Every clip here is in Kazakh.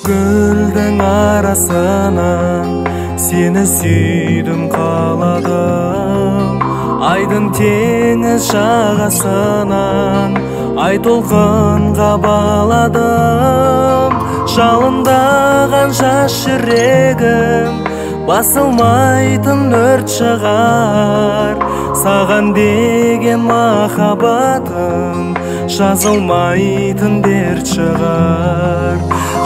гүлдің арасынан сені сүйдім қаладым. Айдың теңіз жағасынан ай толқынға баладым. Жалындаған жас жүрегім басылмайтын өрт шығар. Саған деген махаббатым жазылмайтын дерт шығар.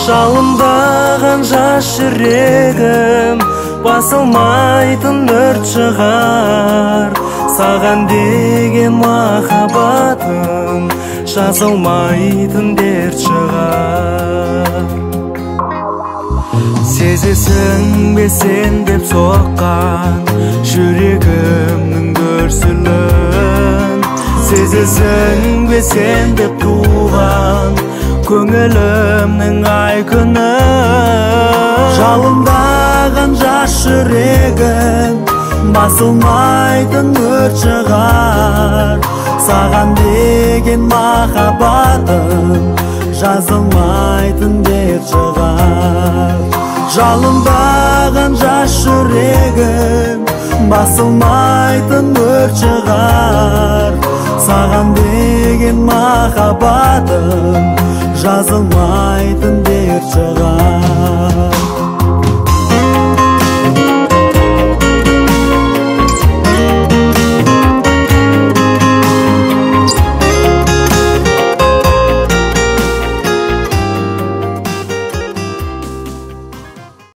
Жалындаған жас жүрегім басылмайтын өрт шығар. Саған деген махаббатым жазылмайтын дерт шығар. Сезесің бе сен деп соққан жүрегімнің дүрсілін? Сезесің бе сен деп туған көңілімнің ай күнін? Жалындаған жас жүрегім басылмайтын өрт шығар. Саған деген махаббатым жазылмайтын дерт шығар. Жалындаған жас жүрегім басылмайтын өрт шығар. Саған деген махаббатым жазылмайтын дерт